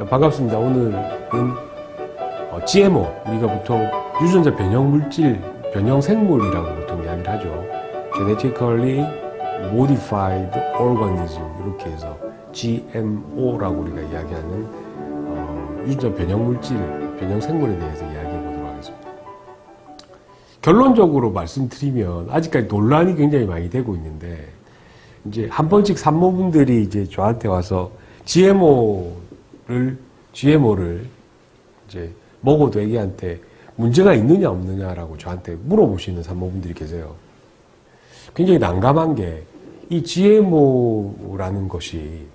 반갑습니다. 오늘은 GMO, 우리가 보통 유전자 변형 물질, 변형 생물이라고 보통 이야기를 하죠. Genetically Modified Organism, 이렇게 해서 GMO라고 우리가 이야기하는 유전자 변형 물질, 변형 생물에 대해서 이야기해 보도록 하겠습니다. 결론적으로 말씀드리면 아직까지 논란이 굉장히 많이 되고 있는데, 이제 한 번씩 산모분들이 이제 저한테 와서 GMO를 이제 먹어도 애기한테 문제가 있느냐 없느냐라고 저한테 물어보시는 산모분들이 계세요. 굉장히 난감한 게, 이 GMO라는 것이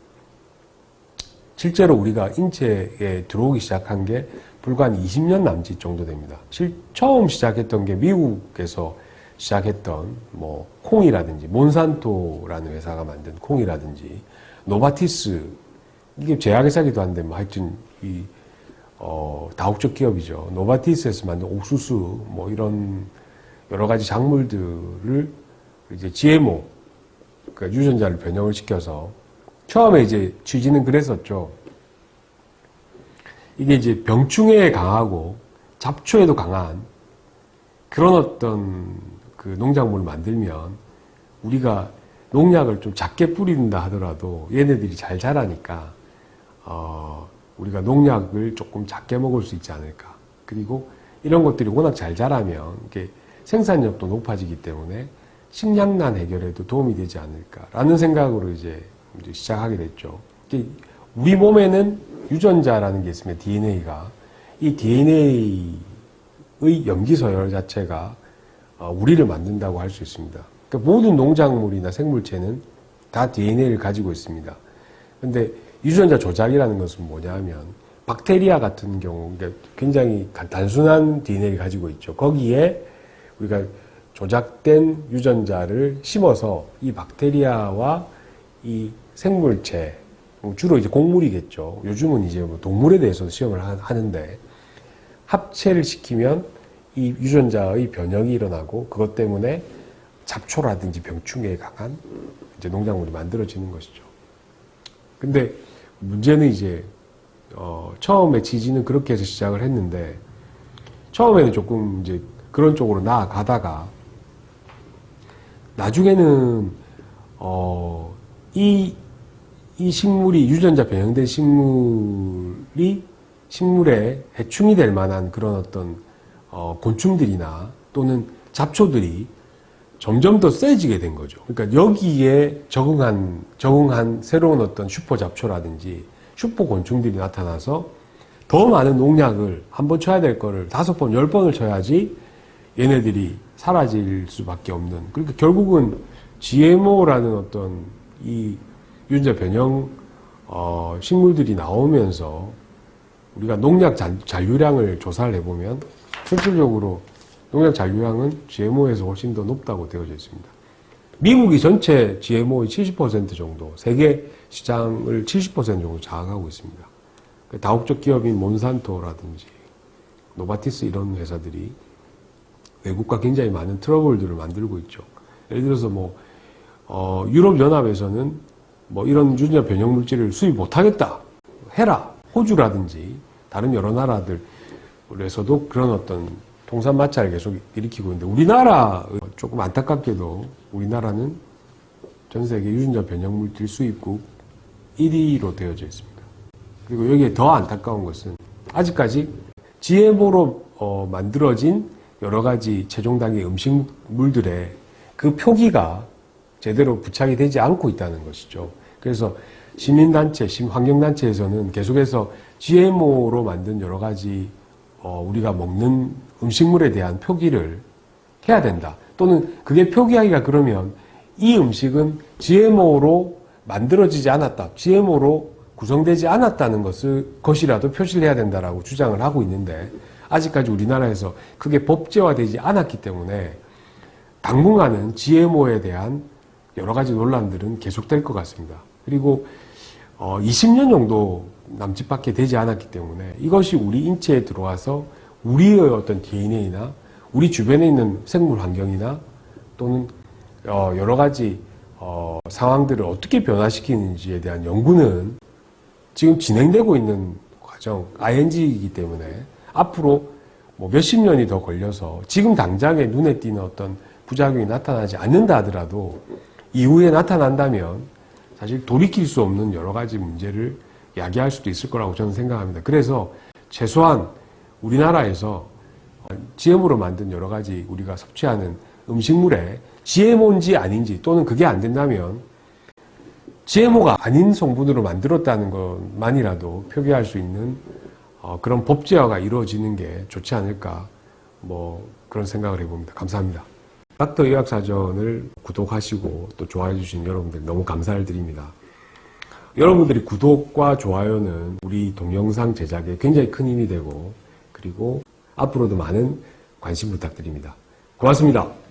실제로 우리가 인체에 들어오기 시작한 게 불과 한 20년 남짓 정도 됩니다. 처음 시작했던 게 미국에서 시작했던 뭐 콩이라든지 몬산토라는 회사가 만든 콩이라든지 노바티스, 이게 제약회사기도 한데 뭐 하여튼 이 다국적 기업이죠. 노바티스에서 만든 옥수수 뭐 이런 여러 가지 작물들을 이제 GMO, 그러니까 유전자를 변형을 시켜서 처음에 이제 취지는 그랬었죠. 이게 이제 병충해에 강하고 잡초에도 강한 그런 어떤 그 농작물을 만들면 우리가 농약을 좀 작게 뿌린다 하더라도 얘네들이 잘 자라니까 우리가 농약을 조금 작게 먹을 수 있지 않을까. 그리고 이런 것들이 워낙 잘 자라면 이게 생산력도 높아지기 때문에 식량난 해결에도 도움이 되지 않을까라는 생각으로 이제 시작하게 됐죠. 우리 몸에는 유전자라는 게 있으면 DNA가, 이 DNA의 염기서열 자체가 우리를 만든다고 할 수 있습니다. 그러니까 모든 농작물이나 생물체는 다 DNA를 가지고 있습니다. 근데 유전자 조작이라는 것은 뭐냐면 박테리아 같은 경우 굉장히 단순한 DNA를 가지고 있죠. 거기에 우리가 조작된 유전자를 심어서 이 박테리아와 이 생물체, 주로 이제 곡물이겠죠. 요즘은 이제 뭐 동물에 대해서도 시험을 하는데 합체를 시키면 이 유전자의 변형이 일어나고 그것 때문에 잡초라든지 병충해에 강한 이제 농작물이 만들어지는 것이죠. 근데 문제는 이제 처음에 취지는 그렇게 해서 시작을 했는데, 처음에는 조금 이제 그런 쪽으로 나아가다가 나중에는 이 식물이, 유전자 변형된 식물이 식물에 해충이 될 만한 그런 어떤 곤충들이나 또는 잡초들이 점점 더 세지게 된 거죠. 그러니까 여기에 적응한 새로운 어떤 슈퍼 잡초라든지 슈퍼 곤충들이 나타나서 더 많은 농약을 한 번 쳐야 될 거를 5번, 10번을 쳐야지 얘네들이 사라질 수밖에 없는. 그러니까 결국은 GMO라는 어떤 이 유전자 변형 식물들이 나오면서 우리가 농약 잔류량을 조사를 해보면 실질적으로 농약 잔류량은 GMO에서 훨씬 더 높다고 되어져 있습니다. 미국이 전체 GMO의 70% 정도, 세계 시장을 70% 정도 장악하고 있습니다. 다국적 기업인 몬산토라든지 노바티스 이런 회사들이 외국과 굉장히 많은 트러블들을 만들고 있죠. 예를 들어서 뭐 유럽연합에서는 뭐 이런 유전자 변형 물질을 수입 못하겠다, 해라. 호주라든지 다른 여러 나라들에서도 그런 어떤 통산 마찰을 계속 일으키고 있는데, 우리나라, 조금 안타깝게도 우리나라는 전 세계 유전자 변형 물질 수입국 1위로 되어져 있습니다. 그리고 여기에 더 안타까운 것은 아직까지 GMO로 만들어진 여러 가지 최종 단계 음식물들의 그 표기가 제대로 부착이 되지 않고 있다는 것이죠. 그래서 시민단체, 환경단체에서는 계속해서 GMO로 만든 여러 가지 우리가 먹는 음식물에 대한 표기를 해야 된다. 또는 그게 표기하기가 그러면 이 음식은 GMO로 만들어지지 않았다, GMO로 구성되지 않았다는 것이라도 표시를 해야 된다라고 주장을 하고 있는데, 아직까지 우리나라에서 그게 법제화되지 않았기 때문에 당분간은 GMO에 대한 여러 가지 논란들은 계속될 것 같습니다. 그리고 20년 정도 남짓밖에 되지 않았기 때문에 이것이 우리 인체에 들어와서 우리의 어떤 DNA나 우리 주변에 있는 생물 환경이나 또는 여러 가지 상황들을 어떻게 변화시키는지에 대한 연구는 지금 진행되고 있는 과정, ing이기 때문에 앞으로 뭐 몇십 년이 더 걸려서 지금 당장에 눈에 띄는 어떤 부작용이 나타나지 않는다 하더라도 이후에 나타난다면 사실 돌이킬 수 없는 여러 가지 문제를 야기할 수도 있을 거라고 저는 생각합니다. 그래서 최소한 우리나라에서 GM으로 만든 여러 가지 우리가 섭취하는 음식물에 GMO인지 아닌지 또는 그게 안 된다면 GMO가 아닌 성분으로 만들었다는 것만이라도 표기할 수 있는 그런 법제화가 이루어지는 게 좋지 않을까 뭐 그런 생각을 해봅니다. 감사합니다. 닥터 의학사전을 구독하시고 또 좋아해 주신 여러분들 너무 감사를 드립니다. 여러분들이 구독과 좋아요는 우리 동영상 제작에 굉장히 큰 힘이 되고 그리고 앞으로도 많은 관심 부탁드립니다. 고맙습니다.